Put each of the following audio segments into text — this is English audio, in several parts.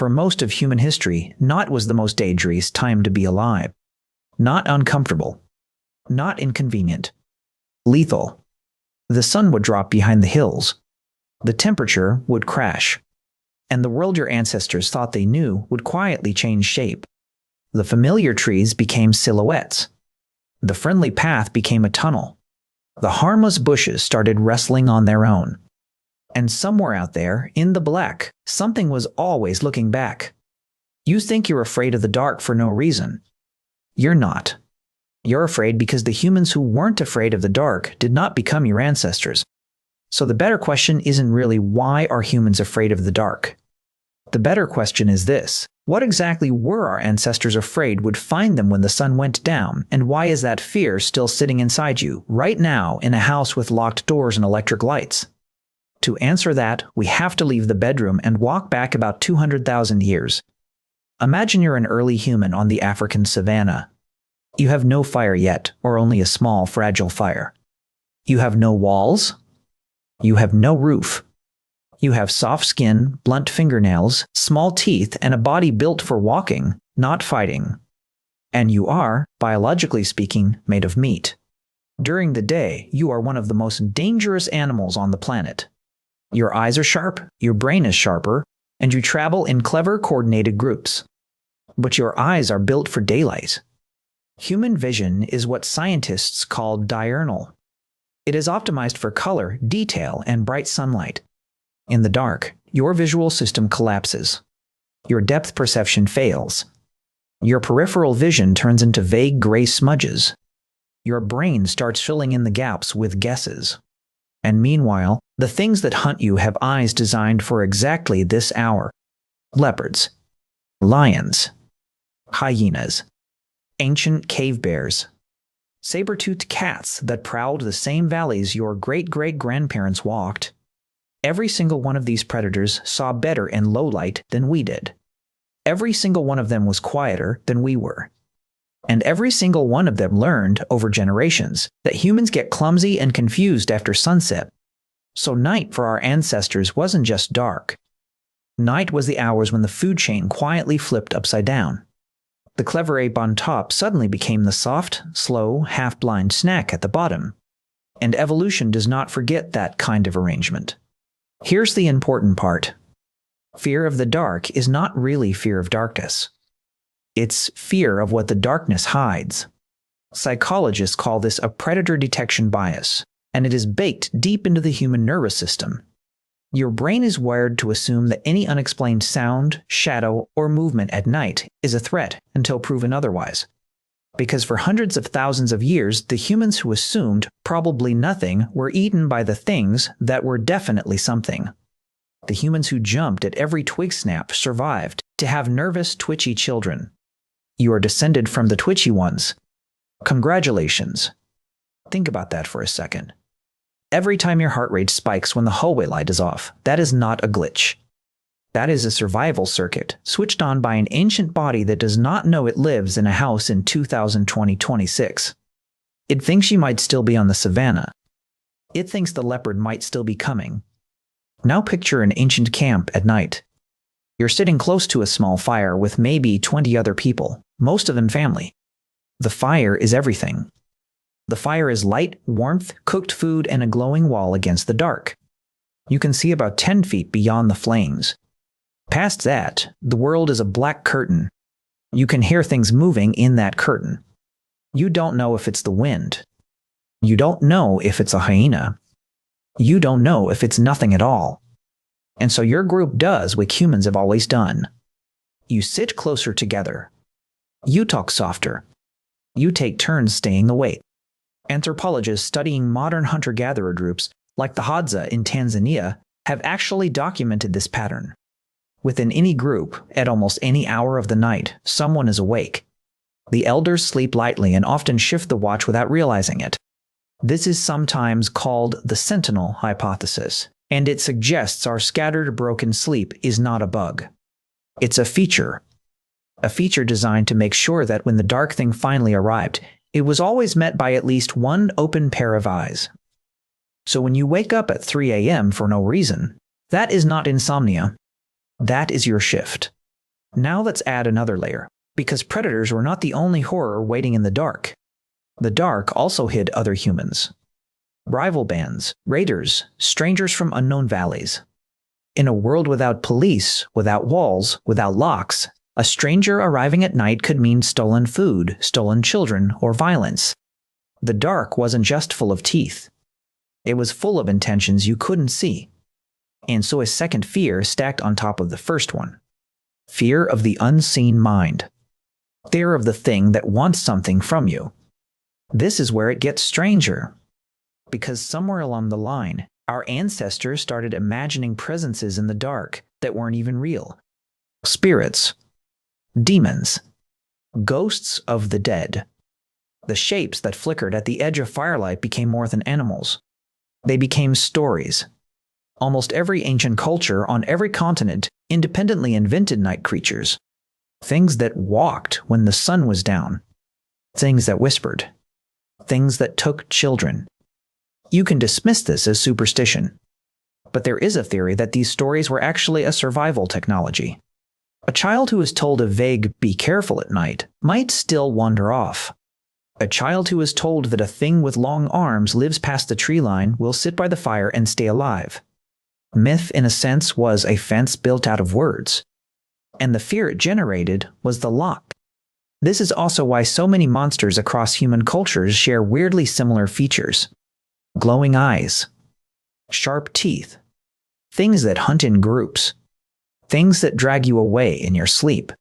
For most of human history, night was the most dangerous time to be alive. Not uncomfortable. Not inconvenient. Lethal. The sun would drop behind the hills. The temperature would crash. And the world your ancestors thought they knew would quietly change shape. The familiar trees became silhouettes. The friendly path became a tunnel. The harmless bushes started wrestling on their own. And somewhere out there, in the black, something was always looking back. You think you're afraid of the dark for no reason. You're not. You're afraid because the humans who weren't afraid of the dark did not become your ancestors. So the better question isn't really why are humans afraid of the dark? The better question is this: what exactly were our ancestors afraid would find them when the sun went down, and why is that fear still sitting inside you, right now, in a house with locked doors and electric lights? To answer that, we have to leave the bedroom and walk back about 200,000 years. Imagine you're an early human on the African savanna. You have no fire yet, or only a small, fragile fire. You have no walls. You have no roof. You have soft skin, blunt fingernails, small teeth, and a body built for walking, not fighting. And you are, biologically speaking, made of meat. During the day, you are one of the most dangerous animals on the planet. Your eyes are sharp, your brain is sharper, and you travel in clever, coordinated groups. But your eyes are built for daylight. Human vision is what scientists call diurnal. It is optimized for color, detail, and bright sunlight. In the dark, your visual system collapses. Your depth perception fails. Your peripheral vision turns into vague gray smudges. Your brain starts filling in the gaps with guesses. And meanwhile, the things that hunt you have eyes designed for exactly this hour. Leopards, lions, hyenas, ancient cave bears, saber-toothed cats that prowled the same valleys your great-great-grandparents walked. Every single one of these predators saw better in low light than we did. Every single one of them was quieter than we were. And every single one of them learned over generations that humans get clumsy and confused after sunset. So night for our ancestors wasn't just dark. Night was the hours when the food chain quietly flipped upside down. The clever ape on top suddenly became the soft, slow, half-blind snack at the bottom. And evolution does not forget that kind of arrangement. Here's the important part. Fear of the dark is not really fear of darkness. It's fear of what the darkness hides. Psychologists call this a predator detection bias, and it is baked deep into the human nervous system. Your brain is wired to assume that any unexplained sound, shadow, or movement at night is a threat until proven otherwise. Because for hundreds of thousands of years, the humans who assumed probably nothing were eaten by the things that were definitely something. The humans who jumped at every twig snap survived to have nervous, twitchy children. You are descended from the twitchy ones. Congratulations. Think about that for a second. Every time your heart rate spikes when the hallway light is off, that is not a glitch. That is a survival circuit switched on by an ancient body that does not know it lives in a house in 2020-26. It thinks you might still be on the savanna. It thinks the leopard might still be coming. Now picture an ancient camp at night. You're sitting close to a small fire with maybe 20 other people, most of them family. The fire is everything. The fire is light, warmth, cooked food, and a glowing wall against the dark. You can see about 10 feet beyond the flames. Past that, the world is a black curtain. You can hear things moving in that curtain. You don't know if it's the wind. You don't know if it's a hyena. You don't know if it's nothing at all. And so your group does what humans have always done. You sit closer together. You talk softer. You take turns staying awake. Anthropologists studying modern hunter-gatherer groups, like the Hadza in Tanzania, have actually documented this pattern. Within any group, at almost any hour of the night, someone is awake. The elders sleep lightly and often shift the watch without realizing it. This is sometimes called the sentinel hypothesis, and it suggests our scattered, broken sleep is not a bug. It's a feature designed to make sure that when the dark thing finally arrived, it was always met by at least one open pair of eyes. So when you wake up at 3 a.m. for no reason, that is not insomnia. That is your shift. Now let's add another layer, because predators were not the only horror waiting in the dark. The dark also hid other humans. Rival bands, raiders, strangers from unknown valleys. In a world without police, without walls, without locks, a stranger arriving at night could mean stolen food, stolen children, or violence. The dark wasn't just full of teeth. It was full of intentions you couldn't see. And so a second fear stacked on top of the first one. Fear of the unseen mind. Fear of the thing that wants something from you. This is where it gets stranger. Because somewhere along the line, our ancestors started imagining presences in the dark that weren't even real. Spirits. Demons. Ghosts of the dead. The shapes that flickered at the edge of firelight became more than animals. They became stories. Almost every ancient culture on every continent independently invented night creatures. Things that walked when the sun was down. Things that whispered. Things that took children. You can dismiss this as superstition. But there is a theory that these stories were actually a survival technology. A child who is told a vague "be careful" at night might still wander off. A child who is told that a thing with long arms lives past the tree line will sit by the fire and stay alive. Myth, in a sense, was a fence built out of words. And the fear it generated was the lock. This is also why so many monsters across human cultures share weirdly similar features. Glowing eyes. Sharp teeth. Things that hunt in groups. Things that drag you away in your sleep.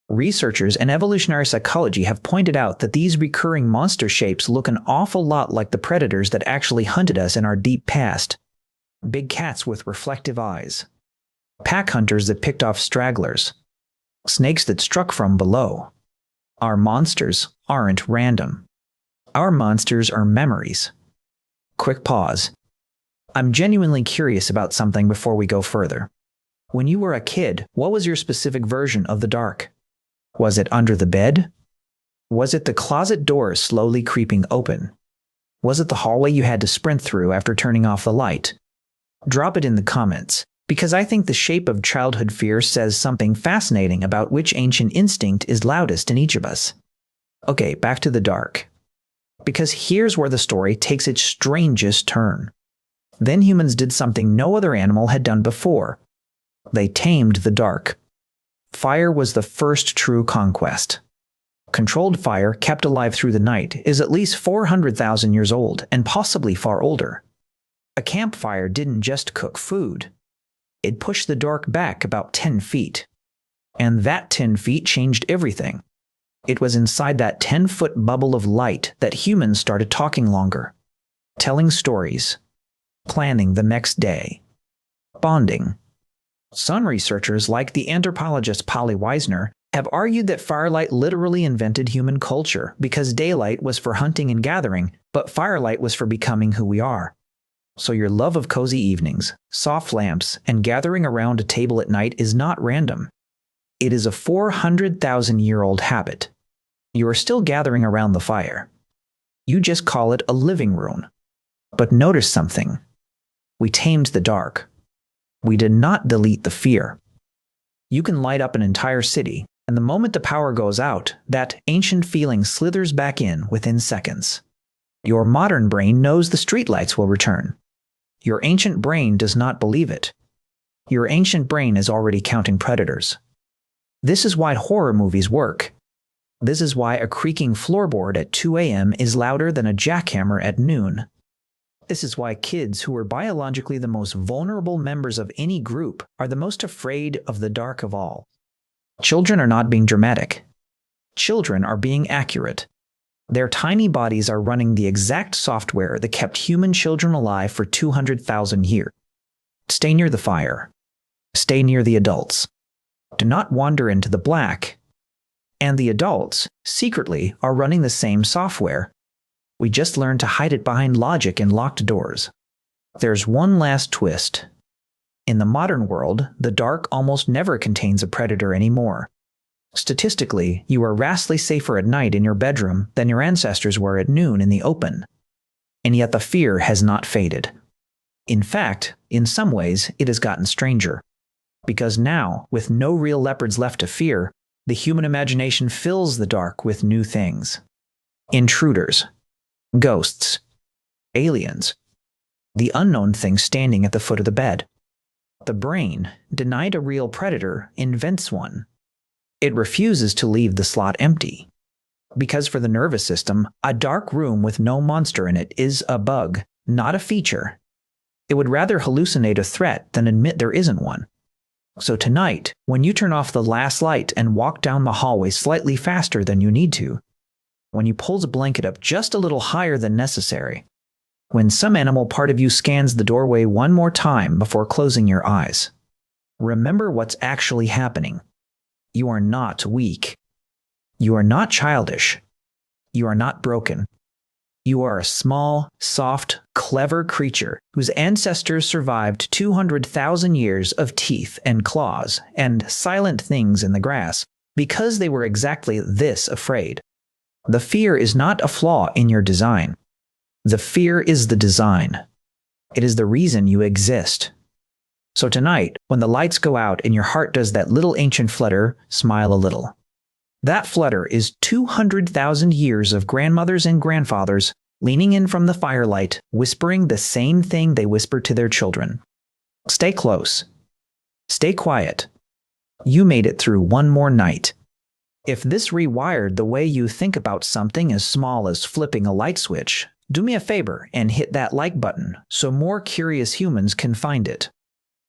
Researchers in evolutionary psychology have pointed out that these recurring monster shapes look an awful lot like the predators that actually hunted us in our deep past. Big cats with reflective eyes. Pack hunters that picked off stragglers. Snakes that struck from below. Our monsters aren't random. Our monsters are memories. Quick pause. I'm genuinely curious about something before we go further. When you were a kid, what was your specific version of the dark? Was it under the bed? Was it the closet door slowly creeping open? Was it the hallway you had to sprint through after turning off the light? Drop it in the comments, because I think the shape of childhood fear says something fascinating about which ancient instinct is loudest in each of us. Okay, back to the dark. Because here's where the story takes its strangest turn. Then humans did something no other animal had done before. They tamed the dark. Fire was the first true conquest. Controlled fire, kept alive through the night, is at least 400,000 years old and possibly far older. A campfire didn't just cook food. It pushed the dark back about 10 feet. And that 10 feet changed everything. It was inside that 10-foot bubble of light that humans started talking longer, telling stories, planning the next day, bonding. Some researchers, like the anthropologist Polly Weisner, have argued that firelight literally invented human culture because daylight was for hunting and gathering, but firelight was for becoming who we are. So your love of cozy evenings, soft lamps, and gathering around a table at night is not random. It is a 400,000-year-old habit. You are still gathering around the fire. You just call it a living room. But notice something. We tamed the dark. We did not delete the fear. You can light up an entire city, and the moment the power goes out, that ancient feeling slithers back in within seconds. Your modern brain knows the streetlights will return. Your ancient brain does not believe it. Your ancient brain is already counting predators. This is why horror movies work. This is why a creaking floorboard at 2 a.m. is louder than a jackhammer at noon. This is why kids who are biologically the most vulnerable members of any group are the most afraid of the dark of all. Children are not being dramatic. Children are being accurate. Their tiny bodies are running the exact software that kept human children alive for 200,000 years. Stay near the fire. Stay near the adults. Do not wander into the black. And the adults, secretly, are running the same software. We just learned to hide it behind logic and locked doors. There's one last twist. In the modern world, the dark almost never contains a predator anymore. Statistically, you are vastly safer at night in your bedroom than your ancestors were at noon in the open. And yet the fear has not faded. In fact, in some ways, it has gotten stranger. Because now, with no real leopards left to fear, the human imagination fills the dark with new things. Intruders, ghosts, aliens, the unknown thing standing at the foot of the bed. The brain, denied a real predator, invents one. It refuses to leave the slot empty. Because for the nervous system, a dark room with no monster in it is a bug, not a feature. It would rather hallucinate a threat than admit there isn't one. So tonight, when you turn off the last light and walk down the hallway slightly faster than you need to, when you pull the blanket up just a little higher than necessary, when some animal part of you scans the doorway one more time before closing your eyes, remember what's actually happening. You are not weak. You are not childish. You are not broken. You are a small, soft, clever creature whose ancestors survived 200,000 years of teeth and claws and silent things in the grass because they were exactly this afraid. The fear is not a flaw in your design. The fear is the design. It is the reason you exist. So tonight, when the lights go out and your heart does that little ancient flutter, smile a little. That flutter is 200,000 years of grandmothers and grandfathers leaning in from the firelight, whispering the same thing they whisper to their children. Stay close. Stay quiet. You made it through one more night. If this rewired the way you think about something as small as flipping a light switch, do me a favor and hit that like button so more curious humans can find it.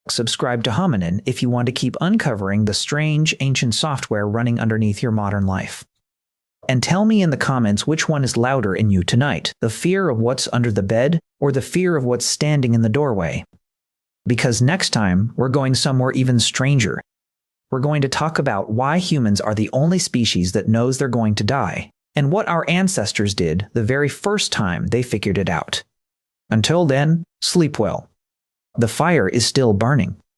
Subscribe to Hominin if you want to keep uncovering the strange, ancient software running underneath your modern life. And tell me in the comments which one is louder in you tonight, the fear of what's under the bed or the fear of what's standing in the doorway. Because next time, we're going somewhere even stranger. We're going to talk about why humans are the only species that knows they're going to die, and what our ancestors did the very first time they figured it out. Until then, sleep well. The fire is still burning.